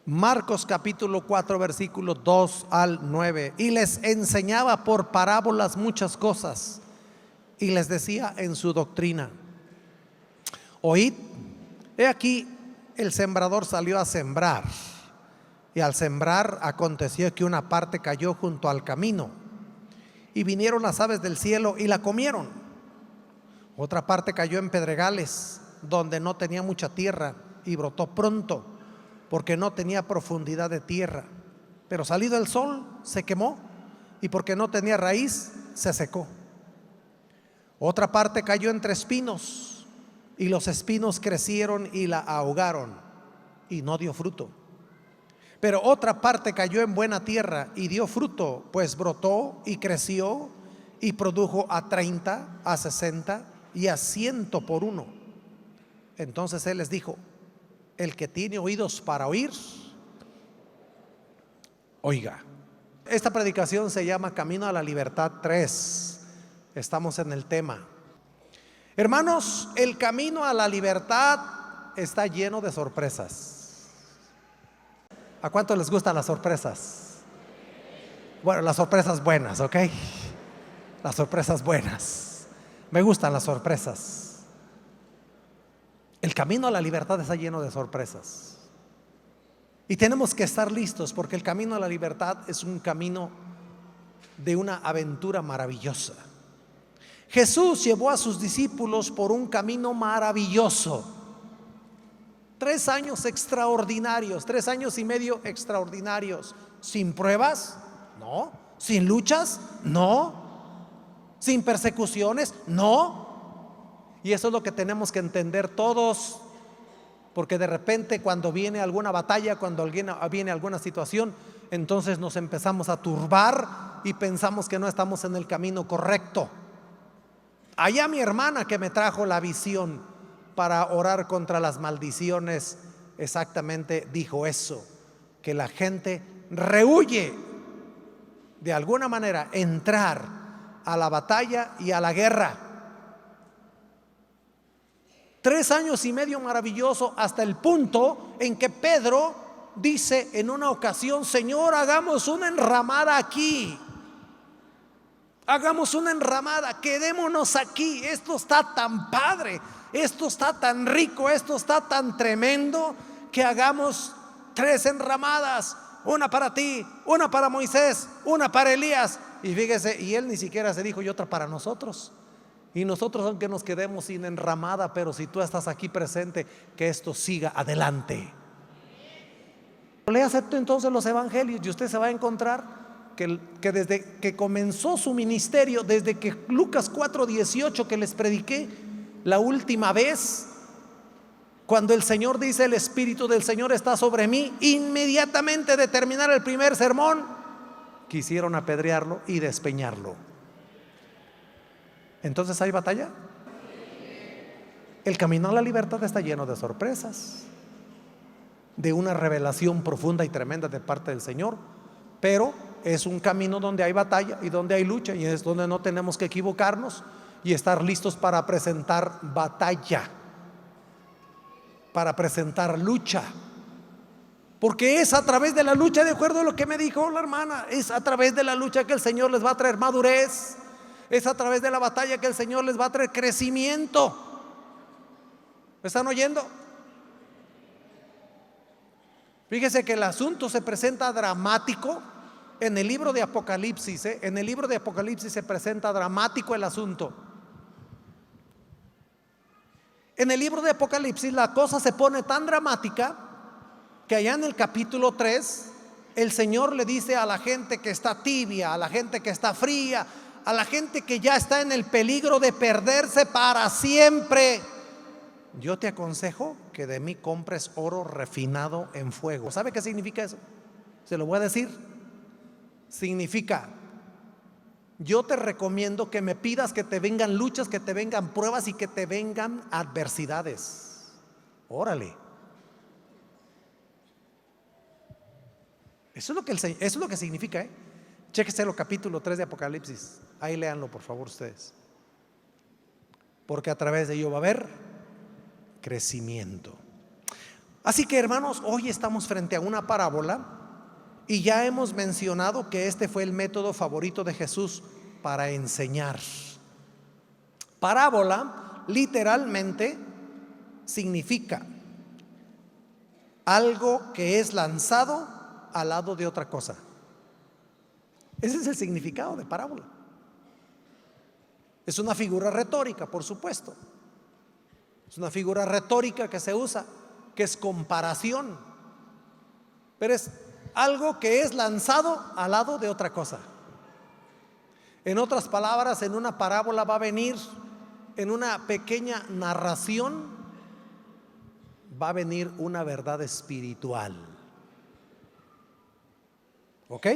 Marcos capítulo 4 versículos 2 al 9. Y les enseñaba por parábolas muchas cosas, y les decía en su doctrina: oíd, he aquí el sembrador salió a sembrar. Y al sembrar aconteció que una parte cayó junto al camino, y vinieron las aves del cielo y la comieron. Otra parte cayó en pedregales, donde no tenía mucha tierra, y brotó pronto, porque no tenía profundidad de tierra. Pero salido el sol se quemó, y porque no tenía raíz se secó. Otra parte cayó entre espinos, y los espinos crecieron y la ahogaron, y no dio fruto. Pero otra parte cayó en buena tierra y dio fruto, pues brotó y creció y produjo a 30, a 60 y a 100 por uno. Entonces él les dijo: el que tiene oídos para oír, oiga. Esta predicación se llama Camino a la Libertad 3. Estamos en el tema. Hermanos, el camino a la libertad está lleno de sorpresas. ¿A cuánto les gustan las sorpresas? Bueno, las sorpresas buenas, ¿ok? Las sorpresas buenas. Me gustan las sorpresas. El camino a la libertad está lleno de sorpresas. Y tenemos que estar listos, porque el camino a la libertad es un camino de una aventura maravillosa. Jesús llevó a sus discípulos por un camino maravilloso. 3 años extraordinarios, 3 años y medio extraordinarios. Sin pruebas, no. Sin luchas, no. Sin persecuciones, no. Y eso es lo que tenemos que entender todos, porque de repente cuando viene alguna batalla, cuando viene alguna situación, entonces nos empezamos a turbar y pensamos que no estamos en el camino correcto. Allá mi hermana que me trajo la visión para orar contra las maldiciones, exactamente dijo eso, que la gente rehúye de alguna manera entrar a la batalla y a la guerra. 3 años y medio maravilloso, hasta el punto en que Pedro dice en una ocasión: Señor, hagamos una enramada aquí. Hagamos una enramada, quedémonos aquí. Esto está tan padre, esto está tan rico, esto está tan tremendo, que hagamos 3 enramadas, una para ti, una para Moisés, una para Elías. Y fíjese, y él ni siquiera se dijo: y otra para nosotros. Y nosotros, aunque nos quedemos sin enramada, pero si tú estás aquí presente, que esto siga adelante. Léase entonces los evangelios y usted se va a encontrar que desde que comenzó su ministerio, desde que Lucas 4:18 que les prediqué la última vez, cuando el Señor dice: el Espíritu del Señor está sobre mí, inmediatamente de terminar el primer sermón, quisieron apedrearlo y despeñarlo. Entonces, ¿hay batalla? El camino a la libertad está lleno de sorpresas, de una revelación profunda y tremenda de parte del Señor, pero es un camino donde hay batalla y donde hay lucha, y es donde no tenemos que equivocarnos y estar listos para presentar batalla, para presentar lucha, porque es a través de la lucha, de acuerdo a lo que me dijo la hermana, es a través de la lucha que el Señor les va a traer madurez, es a través de la batalla que el Señor les va a traer crecimiento. ¿Me están oyendo? Fíjese que el asunto se presenta dramático en el libro de Apocalipsis, En el libro de Apocalipsis se presenta dramático el asunto. En el libro de Apocalipsis la cosa se pone tan dramática que allá en el capítulo 3 el Señor le dice a la gente que está tibia, a la gente que está fría, a la gente que ya está en el peligro de perderse para siempre: yo te aconsejo que de mí compres oro refinado en fuego. ¿Sabe qué significa eso? Se lo voy a decir. Significa: yo te recomiendo que me pidas que te vengan luchas, que te vengan pruebas y que te vengan adversidades. Órale. Eso es lo que significa, Chéquese el capítulo 3 de Apocalipsis. Ahí léanlo, por favor, ustedes. Porque a través de ello va a haber crecimiento. Así que, hermanos, hoy estamos frente a una parábola y ya hemos mencionado que este fue el método favorito de Jesús para enseñar. Parábola literalmente significa algo que es lanzado al lado de otra cosa. Ese es el significado de parábola. Es una figura retórica, por supuesto. Es una figura retórica que se usa, que es comparación, pero es algo que es lanzado al lado de otra cosa. En otras palabras, en una parábola va a venir, en una pequeña narración, va a venir una verdad espiritual. ¿Ok?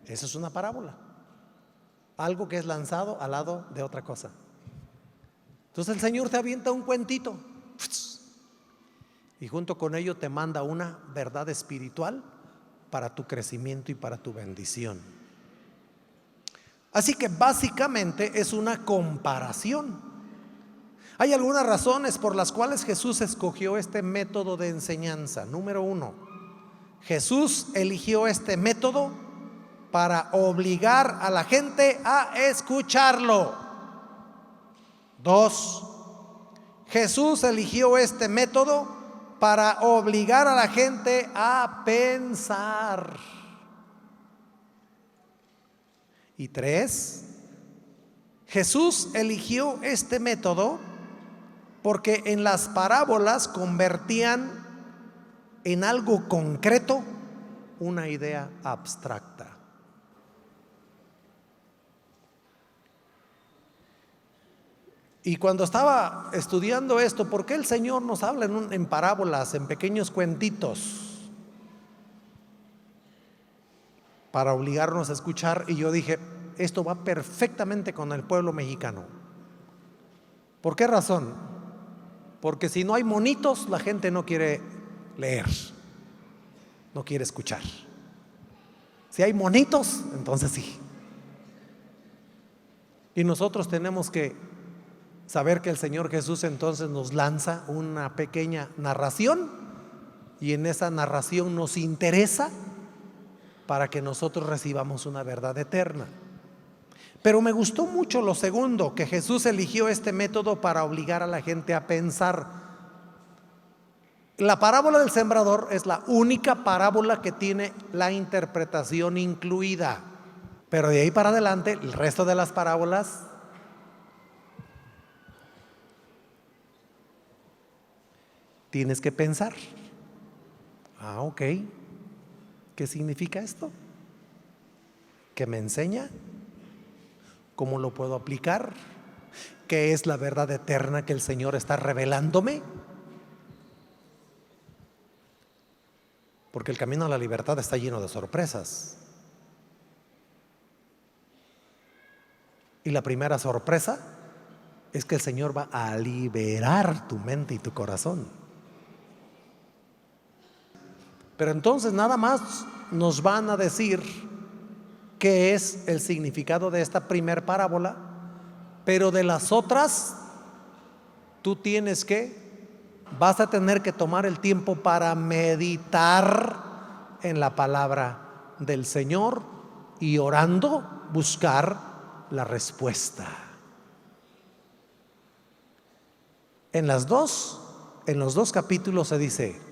Esa es una parábola. Algo que es lanzado al lado de otra cosa. Entonces el Señor te avienta un cuentito y junto con ello te manda una verdad espiritual para tu crecimiento y para tu bendición. Así que básicamente es una comparación. Hay algunas razones por las cuales Jesús escogió este método de enseñanza. Número 1, Jesús eligió este método para obligar a la gente a escucharlo. 2, Jesús eligió este método para obligar a la gente a pensar. Y 3, Jesús eligió este método porque en las parábolas convertían en algo concreto una idea abstracta. Y cuando estaba estudiando esto, ¿por qué el Señor nos habla en parábolas, en pequeños cuentitos, para obligarnos a escuchar? Y yo dije, esto va perfectamente con el pueblo mexicano. ¿Por qué razón? Porque si no hay monitos, la gente no quiere leer, no quiere escuchar. Si hay monitos, entonces sí. Y nosotros tenemos que saber que el Señor Jesús entonces nos lanza una pequeña narración y en esa narración nos interesa para que nosotros recibamos una verdad eterna. Pero me gustó mucho lo segundo, que Jesús eligió este método para obligar a la gente a pensar. La parábola del sembrador es la única parábola que tiene la interpretación incluida, pero de ahí para adelante el resto de las parábolas tienes que pensar. Ok, ¿qué significa esto? ¿Qué me enseña? ¿Cómo lo puedo aplicar? ¿Qué es la verdad eterna que el Señor está revelándome? Porque el camino a la libertad está lleno de sorpresas. Y la primera sorpresa es que el Señor va a liberar tu mente y tu corazón. Pero entonces nada más nos van a decir qué es el significado de esta primer parábola, pero de las otras tú vas a tener que tomar el tiempo para meditar en la palabra del Señor y orando buscar la respuesta. En los dos capítulos se dice,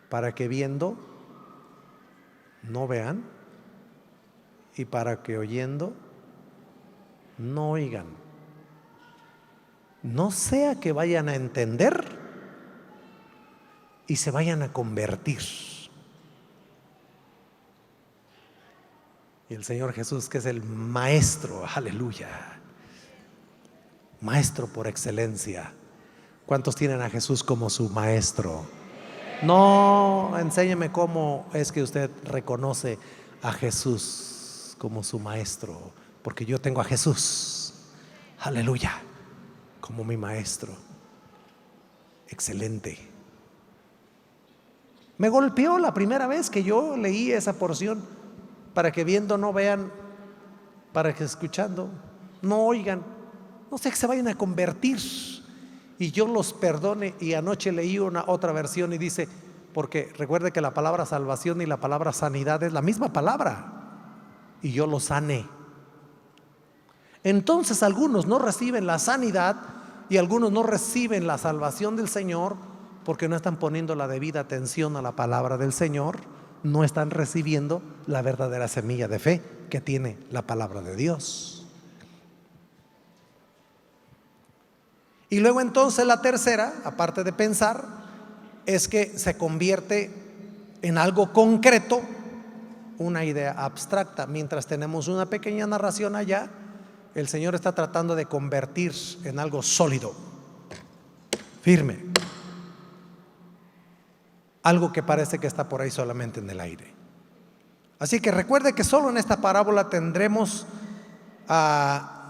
para que viendo no vean y para que oyendo no oigan, no sea que vayan a entender y se vayan a convertir. Y el Señor Jesús, que es el maestro, aleluya, maestro por excelencia. ¿Cuántos tienen a Jesús como su maestro? No, enséñeme cómo es que usted reconoce a Jesús como su maestro, porque yo tengo a Jesús, aleluya, como mi maestro. Excelente. Me golpeó la primera vez que yo leí esa porción, para que viendo no vean, para que escuchando no oigan, no sé, que se vayan a convertir y yo los perdone. Y anoche leí una otra versión y dice, porque recuerde que la palabra salvación y la palabra sanidad es la misma palabra, y yo los sané. Entonces algunos no reciben la sanidad y algunos no reciben la salvación del Señor porque no están poniendo la debida atención a la palabra del Señor, no están recibiendo la verdadera semilla de fe que tiene la palabra de Dios. Y luego entonces la tercera, aparte de pensar, es que se convierte en algo concreto, una idea abstracta. Mientras tenemos una pequeña narración allá, el Señor está tratando de convertir en algo sólido, firme, algo que parece que está por ahí solamente en el aire. Así que recuerde que solo en esta parábola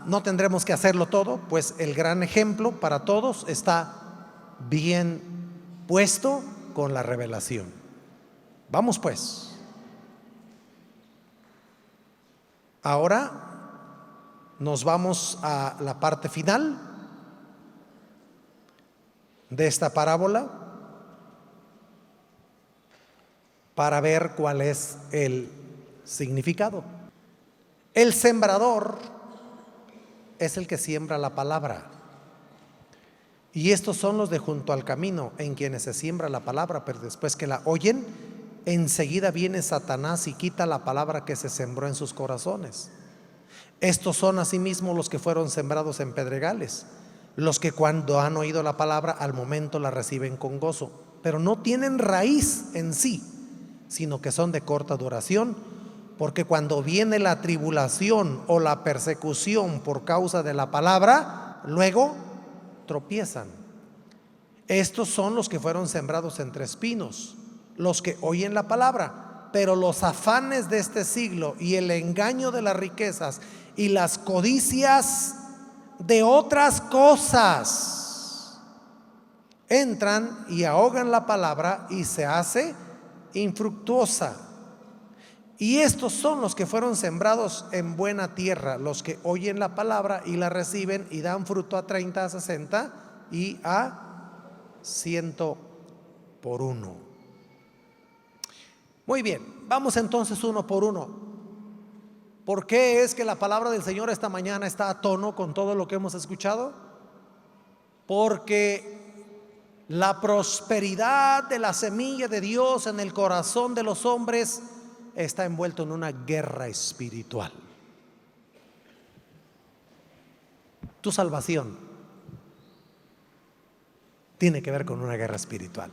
no tendremos que hacerlo todo, pues el gran ejemplo para todos está bien puesto con la revelación. Vamos pues. Ahora nos vamos a la parte final de esta parábola para ver cuál es el significado. El sembrador es el que siembra la palabra, y estos son los de junto al camino, en quienes se siembra la palabra, pero después que la oyen, enseguida viene Satanás y quita la palabra que se sembró en sus corazones. Estos son asimismo los que fueron sembrados en pedregales, los que cuando han oído la palabra al momento la reciben con gozo, pero no tienen raíz en sí, sino que son de corta duración, porque cuando viene la tribulación o la persecución por causa de la palabra, luego tropiezan. Estos son los que fueron sembrados entre espinos, los que oyen la palabra, pero los afanes de este siglo y el engaño de las riquezas y las codicias de otras cosas entran y ahogan la palabra y se hace infructuosa. Y estos son los que fueron sembrados en buena tierra, los que oyen la palabra y la reciben y dan fruto a 30, a 60 y a 100 por uno. Muy bien, vamos entonces uno por uno. ¿Por qué es que la palabra del Señor esta mañana está a tono con todo lo que hemos escuchado? Porque la prosperidad de la semilla de Dios en el corazón de los hombres está envuelto en una guerra espiritual. Tu salvación tiene que ver con una guerra espiritual.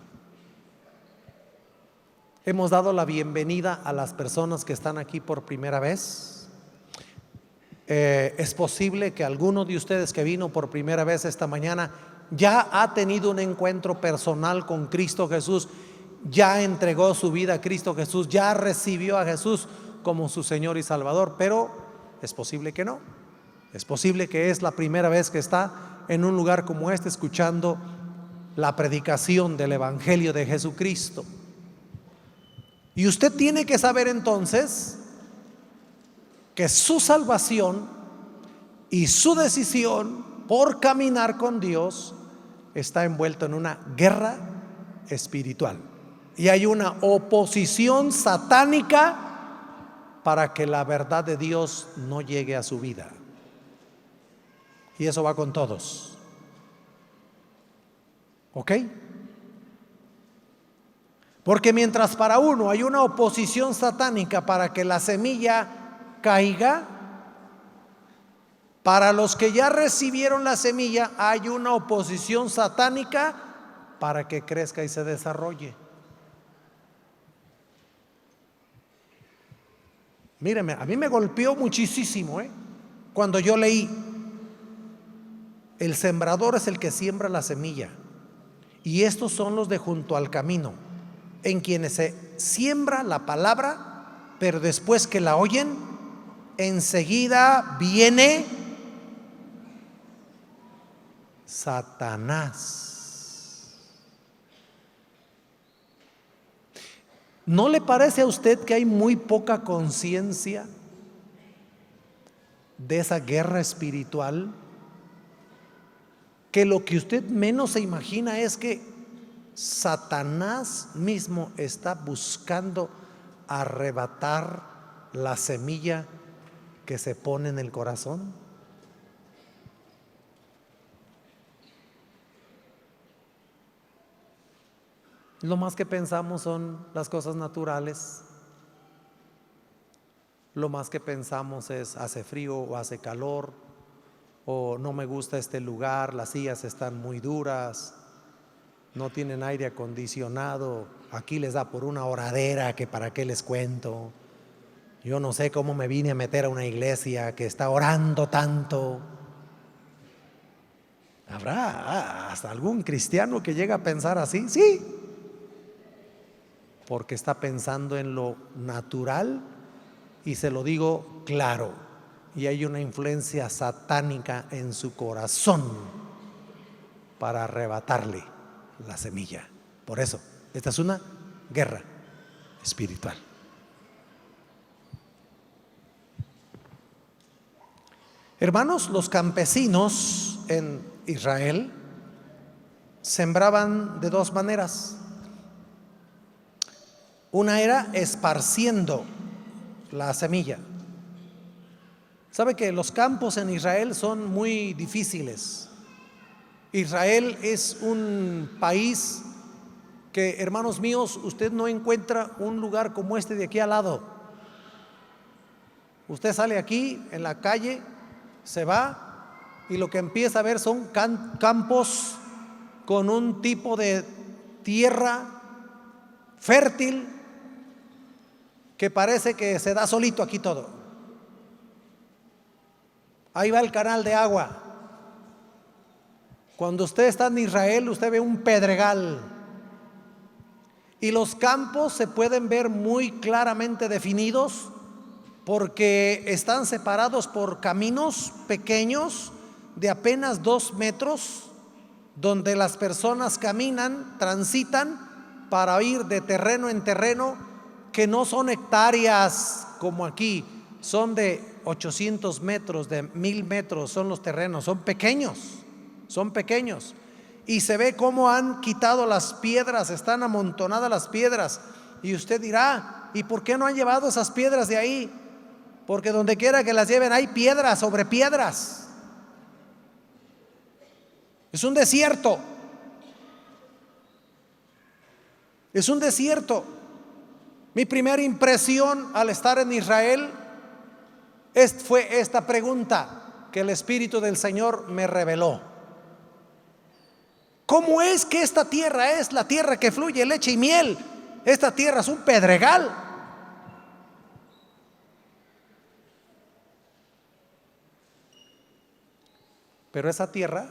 Hemos dado la bienvenida a las personas que están aquí por primera vez. Es posible que alguno de ustedes que vino por primera vez esta mañana ya ha tenido un encuentro personal con Cristo Jesús, ya entregó su vida a Cristo Jesús, ya recibió a Jesús como su Señor y Salvador, pero es posible que no. Es posible que es la primera vez que está en un lugar como este escuchando la predicación del Evangelio de Jesucristo. Y usted tiene que saber entonces que su salvación y su decisión por caminar con Dios está envuelto en una guerra espiritual. Y hay una oposición satánica para que la verdad de Dios no llegue a su vida. Y eso va con todos. ¿Ok? Porque mientras para uno hay una oposición satánica para que la semilla caiga, para los que ya recibieron la semilla hay una oposición satánica para que crezca y se desarrolle. Míreme, a mí me golpeó muchísimo cuando yo leí: el sembrador es el que siembra la semilla, y estos son los de junto al camino, en quienes se siembra la palabra, pero después que la oyen, enseguida viene Satanás. ¿No le parece a usted que hay muy poca conciencia de esa guerra espiritual que lo que usted menos se imagina es que Satanás mismo está buscando arrebatar la semilla que se pone en el corazón? Lo más que pensamos son las cosas naturales. Lo más que pensamos es hace frío o hace calor, o no me gusta este lugar, las sillas están muy duras, no tienen aire acondicionado, aquí les da por una oradera que para qué les cuento. Yo no sé cómo me vine a meter a una iglesia que está orando tanto. ¿Habrá hasta algún cristiano que llega a pensar así? Sí, porque está pensando en lo natural, y se lo digo claro, y hay una influencia satánica en su corazón para arrebatarle la semilla. Por eso, esta es una guerra espiritual. Hermanos, los campesinos en Israel sembraban de dos maneras. Una era esparciendo la semilla. ¿Sabe que los campos en Israel son muy difíciles? Israel es un país que, hermanos míos, usted no encuentra un lugar como este de aquí al lado. Usted sale aquí en la calle, se va, y lo que empieza a ver son campos con un tipo de tierra fértil que parece que se da solito aquí todo. Ahí va el canal de agua. Cuando usted está en Israel, usted ve un pedregal, y los campos se pueden ver muy claramente definidos porque están separados por caminos pequeños de apenas 2 metros, donde las personas caminan, transitan para ir de terreno en terreno, que no son hectáreas como aquí, son de 800 metros, de 1000 metros, son los terrenos, son pequeños, y se ve cómo han quitado las piedras, están amontonadas las piedras, y usted dirá, ¿y por qué no han llevado esas piedras de ahí? Porque donde quiera que las lleven hay piedras sobre piedras. Es un desierto. Es un desierto. Mi primera impresión al estar en Israel fue esta pregunta que el Espíritu del Señor me reveló: ¿cómo es que esta tierra es la tierra que fluye leche y miel? Esta tierra es un pedregal. Pero esa tierra,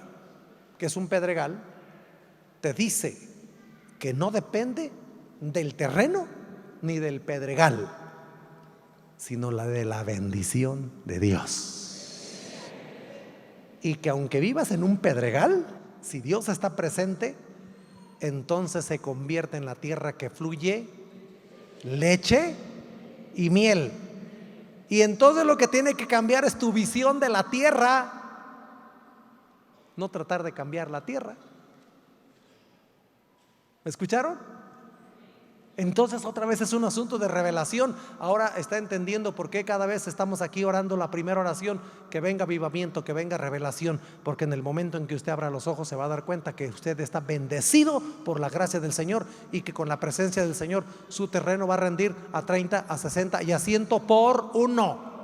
que es un pedregal, te dice que no depende del terreno ni del pedregal, sino la de la bendición de Dios. Y que aunque vivas en un pedregal, si Dios está presente, entonces se convierte en la tierra que fluye leche y miel. Y entonces lo que tiene que cambiar es tu visión de la tierra, no tratar de cambiar la tierra. ¿Me escucharon? Entonces otra vez es un asunto de revelación. Ahora está entendiendo por qué cada vez estamos aquí orando la primera oración: que venga avivamiento, que venga revelación, porque en el momento en que usted abra los ojos se va a dar cuenta que usted está bendecido por la gracia del Señor, y que con la presencia del Señor su terreno va a rendir a 30, a 60 y a 100 por uno.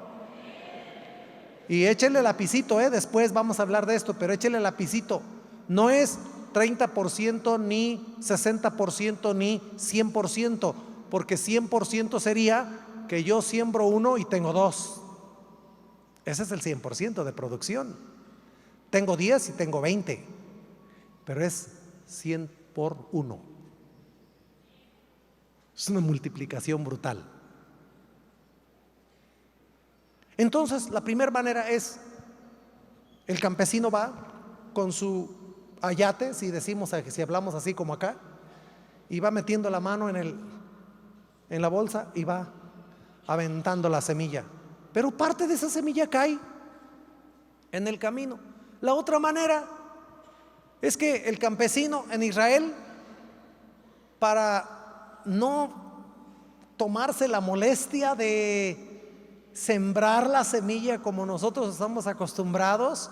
Y échele lapicito, después vamos a hablar de esto, pero échele lapicito. No es 30% ni 60% ni 100%, porque 100% sería que yo siembro 1 y tengo 2. Ese es el 100% de producción. Tengo 10 y tengo 20, pero es 100 por 1. Es una multiplicación brutal. Entonces, la primera manera es: el campesino va con su ayate, si hablamos así como acá, y va metiendo la mano en la bolsa y va aventando la semilla. Pero parte de esa semilla cae en el camino. La otra manera Es que el campesino en Israel, para no tomarse la molestia de sembrar la semilla como nosotros estamos acostumbrados,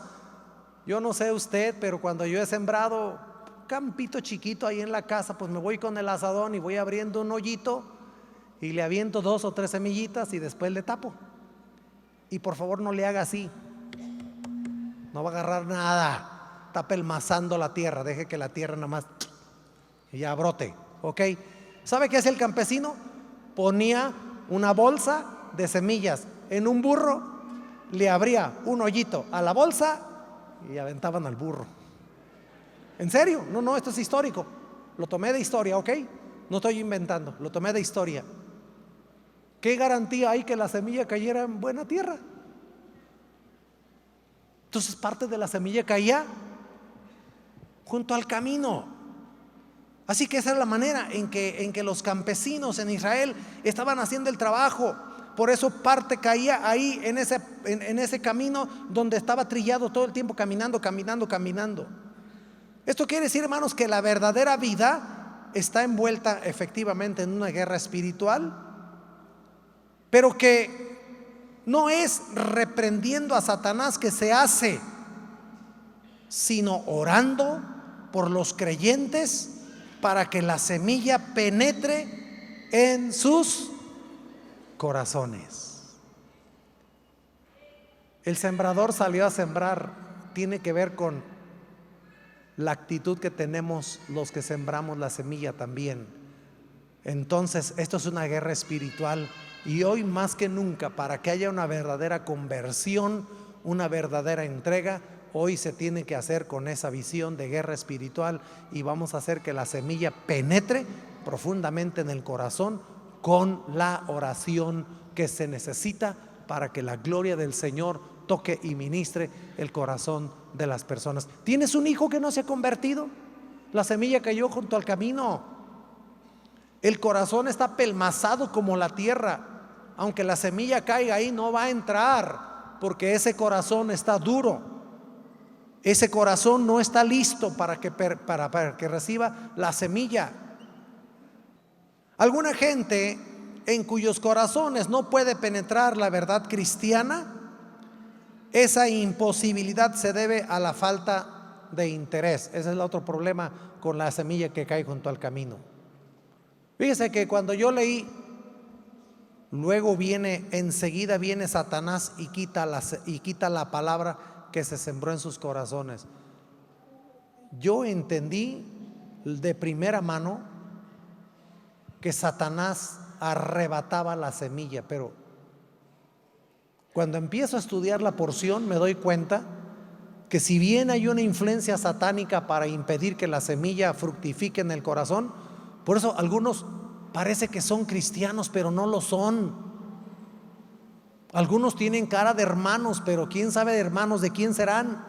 yo no sé usted, pero cuando yo he sembrado un campito chiquito ahí en la casa, pues me voy con el azadón y voy abriendo un hoyito y le aviento 2 o 3 semillitas y después le tapo. Y por favor no le haga así, no va a agarrar nada, está pelmazando la tierra, deje que la tierra nada más y ya brote, ¿ok? ¿Sabe qué hace el campesino? Ponía una bolsa de semillas en un burro, le abría un hoyito a la bolsa y aventaban al burro. ¿En serio? No, esto es histórico, lo tomé de historia, ¿ok? No estoy inventando, lo tomé de historia. ¿Qué garantía hay que la semilla cayera en buena tierra? Entonces parte de la semilla caía junto al camino. Así que esa es la manera en que los campesinos en Israel estaban haciendo el trabajo. Por eso parte caía ahí en ese camino donde estaba trillado todo el tiempo, caminando. Esto quiere decir, hermanos, que la verdadera vida está envuelta efectivamente en una guerra espiritual, pero que no es reprendiendo a Satanás que se hace, sino orando por los creyentes para que la semilla penetre en sus corazones. El sembrador salió a sembrar, tiene que ver con la actitud que tenemos los que sembramos la semilla también. Entonces, esto es una guerra espiritual y hoy más que nunca, para que haya una verdadera conversión, una verdadera entrega, hoy se tiene que hacer con esa visión de guerra espiritual y vamos a hacer que la semilla penetre profundamente en el corazón con la oración que se necesita para que la gloria del Señor toque y ministre el corazón de las personas. ¿Tienes un hijo que no se ha convertido? La semilla cayó junto al camino. El corazón está pelmazado como la tierra. Aunque la semilla caiga ahí, no va a entrar, porque ese corazón está duro. Ese corazón no está listo para que reciba la semilla. Alguna gente en cuyos corazones no puede penetrar la verdad cristiana, esa imposibilidad se debe a la falta de interés. Ese es el otro problema con la semilla que cae junto al camino. Fíjese que cuando yo leí, luego enseguida viene Satanás y quita la palabra que se sembró en sus corazones. Yo entendí de primera mano que Satanás arrebataba la semilla, pero cuando empiezo a estudiar la porción me doy cuenta que si bien hay una influencia satánica para impedir que la semilla fructifique en el corazón, por eso algunos parece que son cristianos, pero no lo son. Algunos tienen cara de hermanos, pero quién sabe de hermanos de quién serán.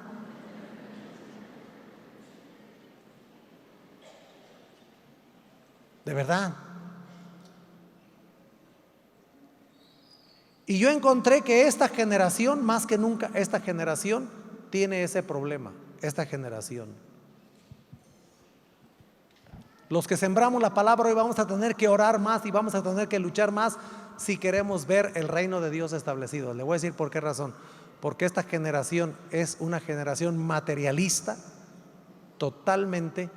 De verdad. Y yo encontré que esta generación, más que nunca, esta generación tiene ese problema. Esta generación. Los que sembramos la palabra hoy vamos a tener que orar más y vamos a tener que luchar más si queremos ver el reino de Dios establecido. Le voy a decir por qué razón. Porque esta generación es una generación materialista, totalmente,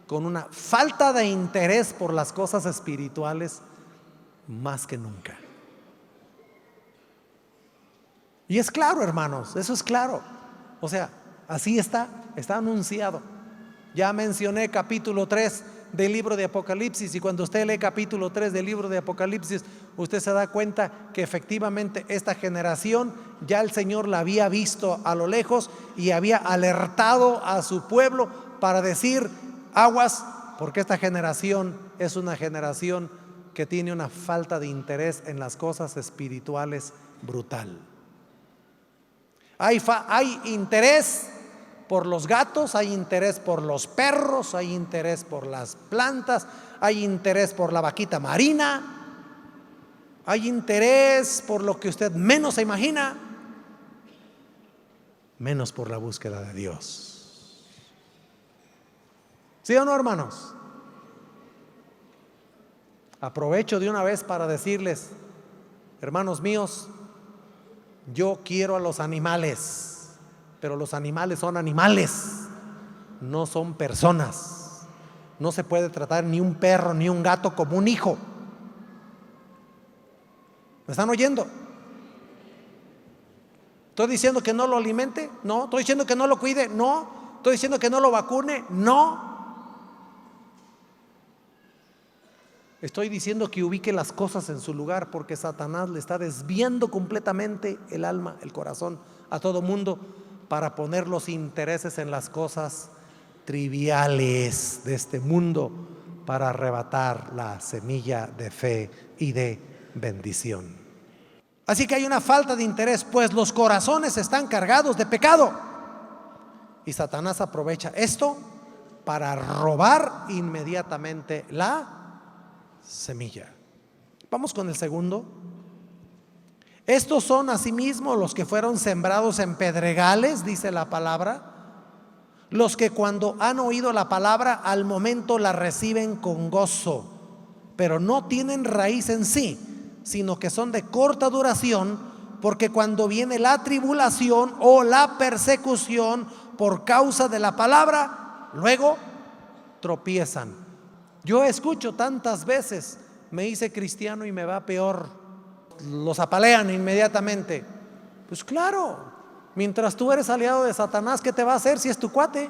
con una falta de interés por las cosas espirituales más que nunca. Y es claro, hermanos, eso es claro. O sea, así está anunciado. Ya mencioné capítulo 3 del libro de Apocalipsis, y cuando usted lee capítulo 3 del libro de Apocalipsis, usted se da cuenta que efectivamente esta generación ya el Señor la había visto a lo lejos y había alertado a su pueblo para decir: aguas, porque esta generación es una generación que tiene una falta de interés en las cosas espirituales brutal. Hay interés por los gatos, hay interés por los perros, hay interés por las plantas, hay interés por la vaquita marina, hay interés por lo que usted menos se imagina, menos por la búsqueda de Dios. ¿Sí o no, hermanos? Aprovecho de una vez para decirles, hermanos míos, yo quiero a los animales, pero los animales son animales, no son personas. No se puede tratar ni un perro ni un gato como un hijo. ¿Me están oyendo? ¿Estoy diciendo que no lo alimente? No. ¿Estoy diciendo que no lo cuide? No. ¿Estoy diciendo que no lo vacune? No. Estoy diciendo que ubique las cosas en su lugar, porque Satanás le está desviando completamente el alma, el corazón a todo mundo para poner los intereses en las cosas triviales de este mundo, para arrebatar la semilla de fe y de bendición. Así que hay una falta de interés, pues los corazones están cargados de pecado. Y Satanás aprovecha esto para robar inmediatamente la semilla. Vamos con el segundo. Estos son asimismo los que fueron sembrados en pedregales, dice la palabra, los que cuando han oído la palabra al momento la reciben con gozo, pero no tienen raíz en sí, sino que son de corta duración, porque cuando viene la tribulación o la persecución por causa de la palabra, luego tropiezan. Yo escucho tantas veces, me hice cristiano y me va peor, los apalean inmediatamente. Pues claro, mientras tú eres aliado de Satanás, ¿qué te va a hacer si es tu cuate?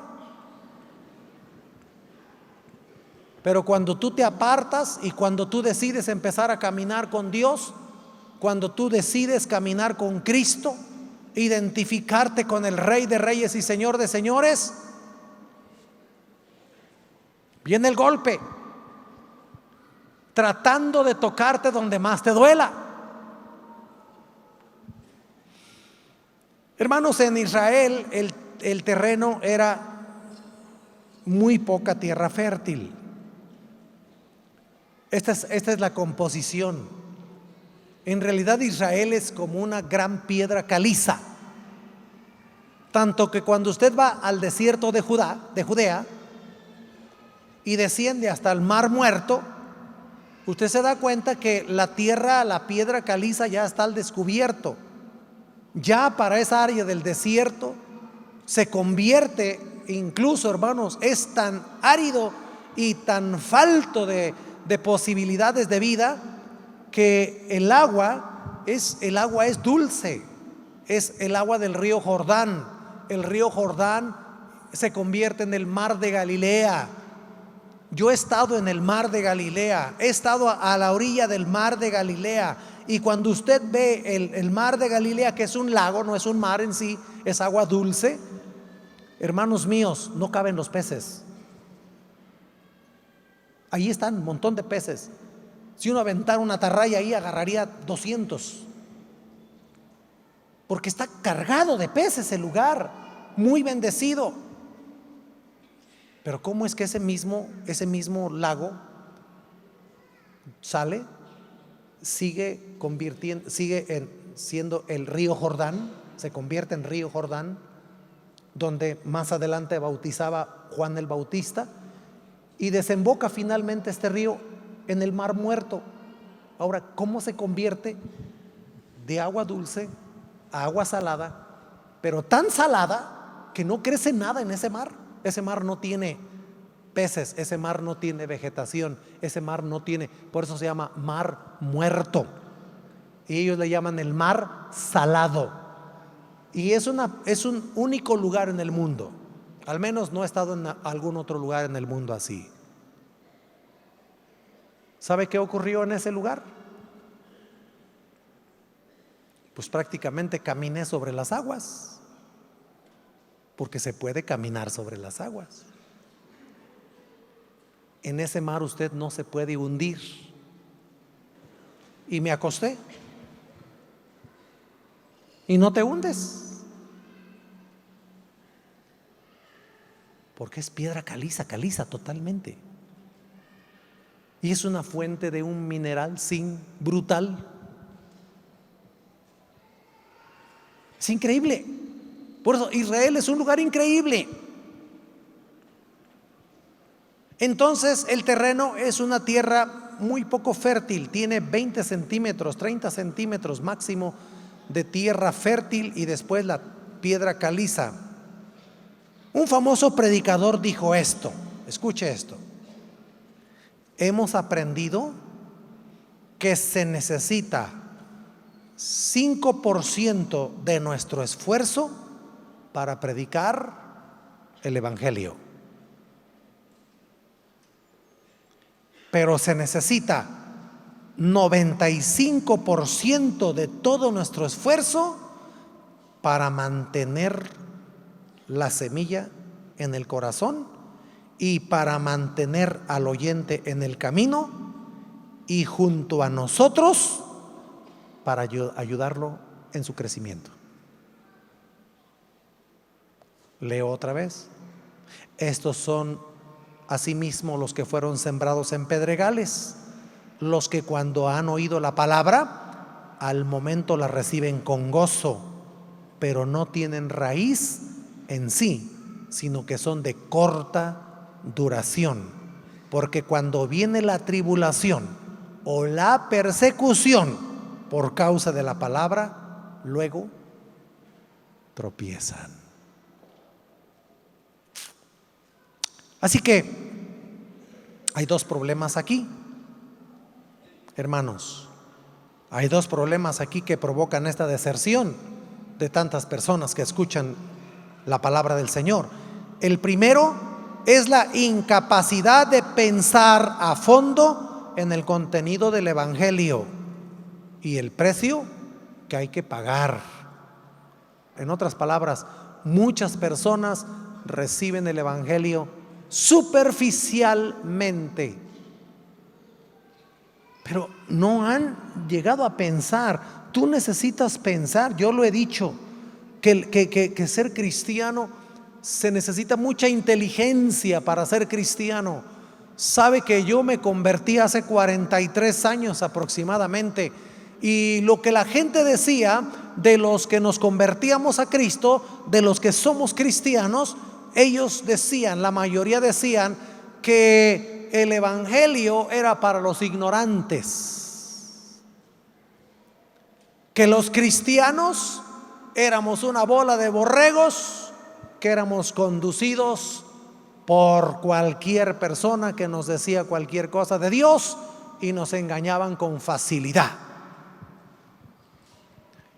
Pero cuando tú te apartas y cuando tú decides empezar a caminar con Dios, cuando tú decides caminar con Cristo, identificarte con el Rey de Reyes y Señor de Señores, viene el golpe, tratando de tocarte donde más te duela. Hermanos, en Israel el terreno era muy poca tierra fértil. Esta es la composición. En realidad Israel es como una gran piedra caliza, tanto que cuando usted va al desierto de Judea y desciende hasta el Mar Muerto, usted se da cuenta que la tierra, la piedra caliza ya está al descubierto. Ya para esa área del desierto se convierte, incluso, hermanos, es tan árido y tan falto de posibilidades de vida, que el agua es dulce, es el agua del río Jordán. El río Jordán se convierte en el mar de Galilea. Yo he estado en el mar de Galilea, he estado a la orilla del mar de Galilea, y cuando usted ve el mar de Galilea, que es un lago, no es un mar en sí, es agua dulce, hermanos míos, no caben los peces. Ahí están un montón de peces. Si uno aventara una atarraya ahí, agarraría 200, porque está cargado de peces el lugar, muy bendecido. Pero ¿cómo es que ese mismo lago sigue siendo el río Jordán, se convierte en río Jordán, donde más adelante bautizaba Juan el Bautista, y desemboca finalmente este río en el Mar Muerto? Ahora, ¿cómo se convierte de agua dulce a agua salada, pero tan salada que no crece nada en ese mar? Ese mar no tiene peces, ese mar no tiene vegetación, ese mar no tiene, por eso se llama Mar Muerto, y ellos le llaman el mar salado. Y es un único lugar en el mundo, al menos no he estado en algún otro lugar en el mundo así. ¿Sabe qué ocurrió en ese lugar? Pues prácticamente caminé sobre las aguas, porque se puede caminar sobre las aguas. En ese mar usted no se puede hundir. Y me acosté, y no te hundes, porque es piedra caliza totalmente. Y es una fuente de un mineral zinc brutal. Es increíble. Por eso Israel es un lugar increíble. Entonces el terreno es una tierra muy poco fértil, tiene 20 centímetros, 30 centímetros máximo de tierra fértil y después la piedra caliza. Un famoso predicador dijo esto, escuche esto: hemos aprendido que se necesita 5% de nuestro esfuerzo para predicar el evangelio, pero se necesita 95% de todo nuestro esfuerzo para mantener la semilla en el corazón y para mantener al oyente en el camino y junto a nosotros para ayudarlo en su crecimiento. Leo otra vez: estos son asimismo los que fueron sembrados en pedregales, los que cuando han oído la palabra, al momento la reciben con gozo, pero no tienen raíz en sí, sino que son de corta duración. Porque cuando viene la tribulación o la persecución por causa de la palabra, luego tropiezan. Así que hay dos problemas aquí, hermanos. Hay dos problemas aquí que provocan esta deserción de tantas personas que escuchan la palabra del Señor. El primero es la incapacidad de pensar a fondo en el contenido del evangelio y el precio que hay que pagar. En otras palabras, muchas personas reciben el evangelio superficialmente, pero no han llegado a pensar. Tú necesitas pensar. Yo lo he dicho, que ser cristiano se necesita mucha inteligencia para ser cristiano. Sabe que yo me convertí hace 43 años aproximadamente, y lo que la gente decía de los que nos convertíamos a Cristo, de los que somos cristianos, ellos decían, la mayoría decían que el evangelio era para los ignorantes, que los cristianos éramos una bola de borregos, que éramos conducidos por cualquier persona que nos decía cualquier cosa de Dios y nos engañaban con facilidad.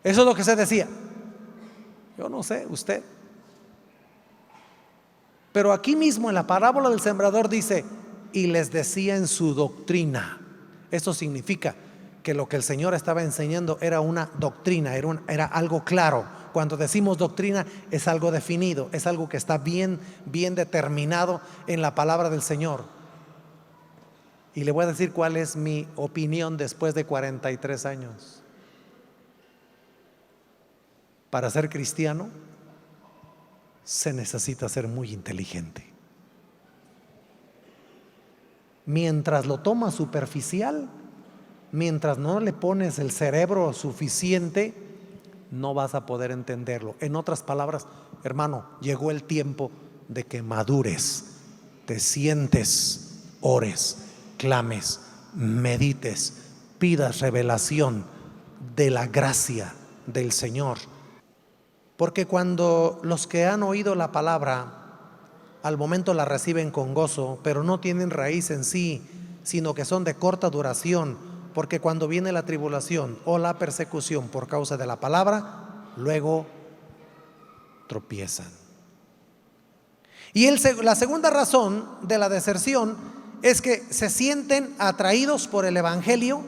Eso es lo que se decía. Yo no sé, usted. Pero aquí mismo en la parábola del sembrador dice: y les decía en su doctrina. Eso significa que lo que el Señor estaba enseñando era una doctrina, era algo claro. Cuando decimos doctrina, es algo definido, es algo que está bien determinado en la palabra del Señor. Y le voy a decir cuál es mi opinión después de 43 años. Para ser cristiano se necesita ser muy inteligente. Mientras lo tomas superficial, mientras no le pones el cerebro suficiente, no vas a poder entenderlo. En otras palabras, hermano, llegó el tiempo de que madures, te sientes, ores, clames, medites, pidas revelación de la gracia del Señor. Porque cuando los que han oído la palabra al momento la reciben con gozo, pero no tienen raíz en sí, sino que son de corta duración, porque cuando viene la tribulación o la persecución por causa de la palabra, luego tropiezan. Y la segunda razón de la deserción es que se sienten atraídos por el evangelio,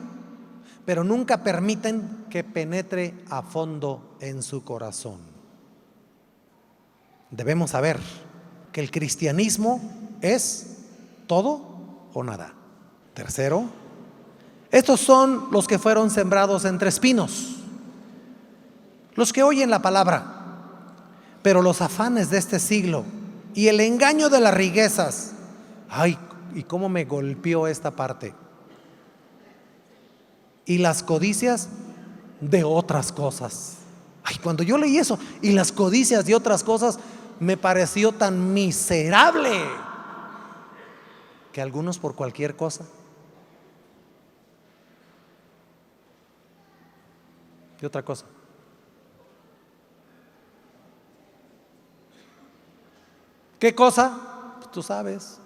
pero nunca permiten que penetre a fondo en su corazón. Debemos saber que el cristianismo es todo o nada. Tercero, estos son los que fueron sembrados entre espinos, los que oyen la palabra, pero los afanes de este siglo y el engaño de las riquezas. Ay, y cómo me golpeó esta parte. Y las codicias de otras cosas. Ay, cuando yo leí eso, y las codicias de otras cosas, me pareció tan miserable que algunos por cualquier cosa. ¿Y otra cosa? ¿Qué cosa? Pues tú sabes.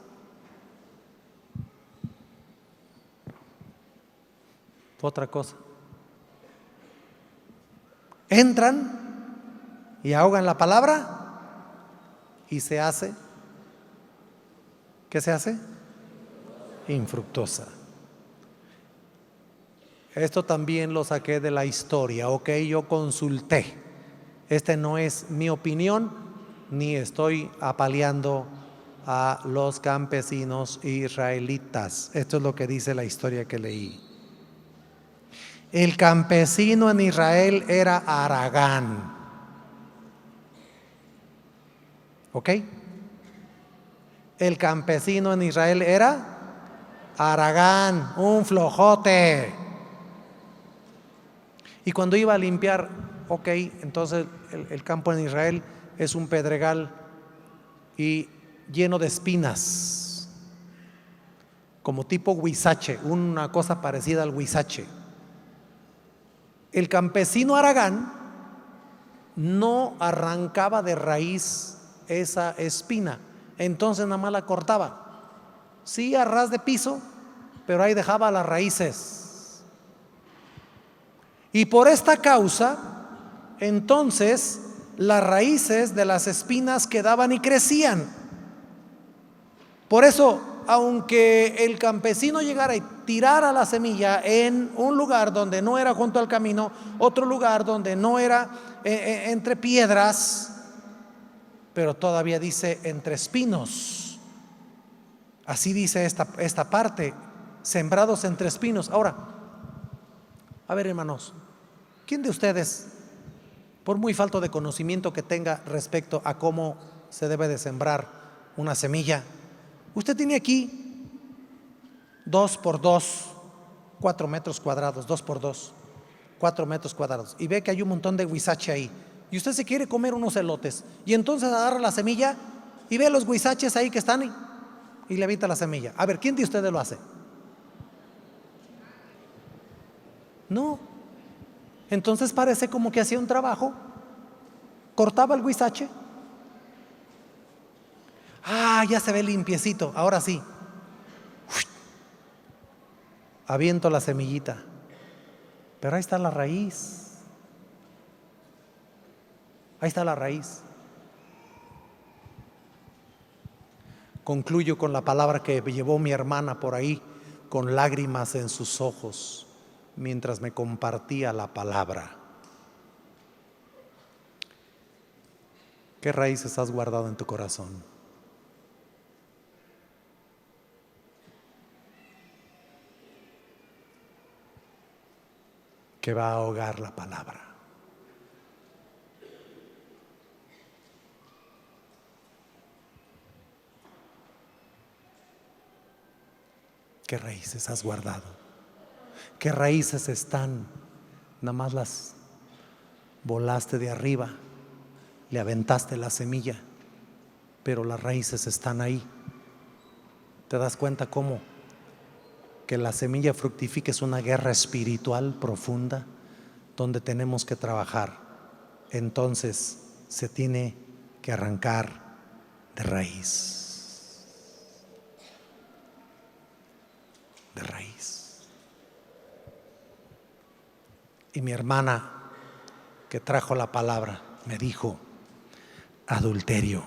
Otra cosa. Entran y ahogan la palabra y se hace. ¿Qué se hace? Infructuosa. Esto también lo saqué de la historia, ok, yo consulté. Este no es mi opinión, ni estoy apaleando a los campesinos israelitas. Esto es lo que dice la historia que leí. El campesino en Israel era haragán. ¿Ok? El campesino en Israel era haragán, un flojote. Y cuando iba a limpiar, ok, entonces el campo en Israel es un pedregal y lleno de espinas, como tipo huizache, una cosa parecida al huizache. El campesino haragán no arrancaba de raíz esa espina, entonces nada más la cortaba. Sí, a ras de piso, pero ahí dejaba las raíces. Y por esta causa, entonces, las raíces de las espinas quedaban y crecían. Por eso, aunque el campesino llegara y tirara la semilla en un lugar donde no era junto al camino, otro lugar donde no era entre piedras, pero todavía dice entre espinos. Así dice esta parte, sembrados entre espinos. Ahora, a ver, hermanos, ¿quién de ustedes, por muy falto de conocimiento que tenga respecto a cómo se debe de sembrar una semilla, usted tiene aquí 2 por 2, 4 metros cuadrados, 2 por 2, 4 metros cuadrados, y ve que hay un montón de huizache ahí, y usted se quiere comer unos elotes, y entonces agarra la semilla y ve los huizaches ahí que están y le avienta la semilla? A ver, ¿quién de ustedes lo hace? No. Entonces parece como que hacía un trabajo, cortaba el huizache. Ya se ve limpiecito, ahora sí. Aviento la semillita, pero ahí está la raíz. Ahí está la raíz. Concluyo con la palabra que llevó mi hermana por ahí, con lágrimas en sus ojos, mientras me compartía la palabra. ¿Qué raíces has guardado en tu corazón? Que va a ahogar la palabra. ¿Qué raíces has guardado? ¿Qué raíces están? Nada más las volaste de arriba, le aventaste la semilla, pero las raíces están ahí. ¿Te das cuenta cómo que la semilla fructifique? Es una guerra espiritual profunda donde tenemos que trabajar. Entonces se tiene que arrancar de raíz. De raíz. Y mi hermana que trajo la palabra me dijo: adulterio,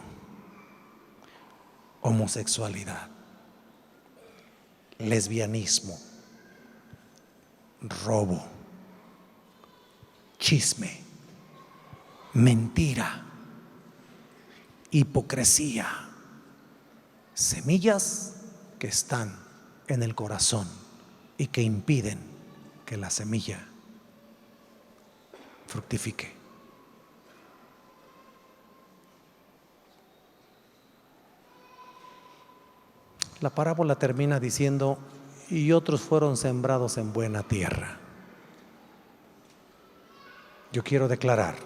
homosexualidad, lesbianismo, robo, chisme, mentira, hipocresía, semillas que están en el corazón y que impiden que la semilla fructifique. La parábola termina diciendo: y otros fueron sembrados en buena tierra. Yo quiero declarar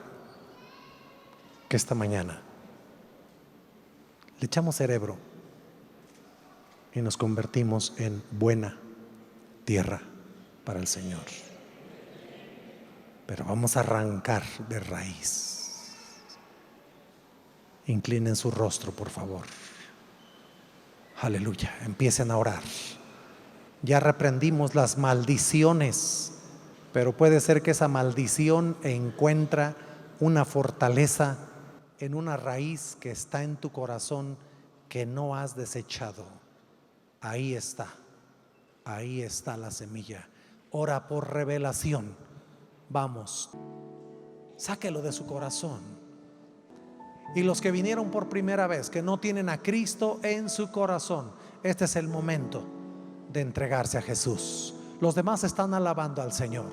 que esta mañana le echamos cerebro y nos convertimos en buena tierra para el Señor. Pero vamos a arrancar de raíz. Inclinen su rostro, por favor. Aleluya. Empiecen a orar. Ya reprendimos las maldiciones, pero puede ser que esa maldición encuentra una fortaleza en una raíz que está en tu corazón que no has desechado. Ahí está la semilla. Ora por revelación. Vamos, sáquelo de su corazón. Y los que vinieron por primera vez, que no tienen a Cristo en su corazón, este es el momento de entregarse a Jesús. Los demás están alabando al Señor,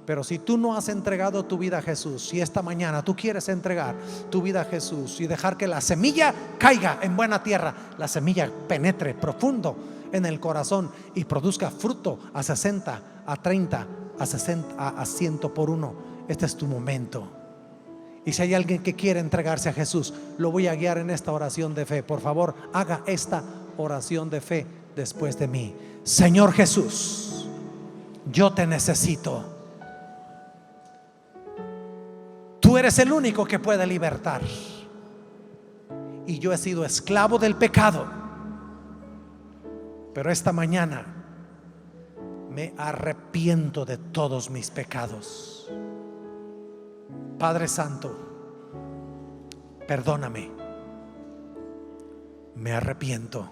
pero si tú no has entregado tu vida a Jesús, y esta mañana tú quieres entregar tu vida a Jesús y dejar que la semilla caiga en buena tierra, la semilla penetre profundo en el corazón y produzca fruto a 60, a 30, a 60, a 100 por uno, este es tu momento. Y si hay alguien que quiere entregarse a Jesús, lo voy a guiar en esta oración de fe. Por favor, haga esta oración de fe después de mí. Señor Jesús, yo te necesito. Tú eres el único que puede libertar. Y yo he sido esclavo del pecado, pero esta mañana me arrepiento de todos mis pecados. Padre Santo, perdóname. Me arrepiento.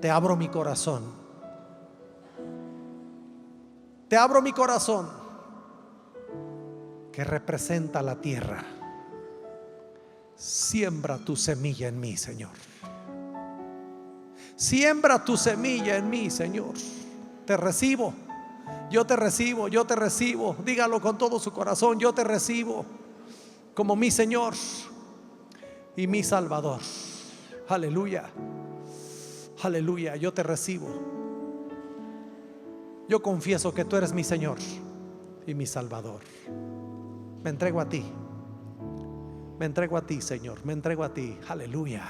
Te abro mi corazón. Te abro mi corazón, que representa la tierra. Siembra tu semilla en mí, Señor. Siembra tu semilla en mí, Señor. Te recibo. Yo te recibo, yo te recibo. Dígalo con todo su corazón. Yo te recibo como mi Señor y mi Salvador. Aleluya. Aleluya. Yo te recibo. Yo confieso que tú eres mi Señor y mi Salvador. Me entrego a ti. Me entrego a ti, Señor. Me entrego a ti. Aleluya.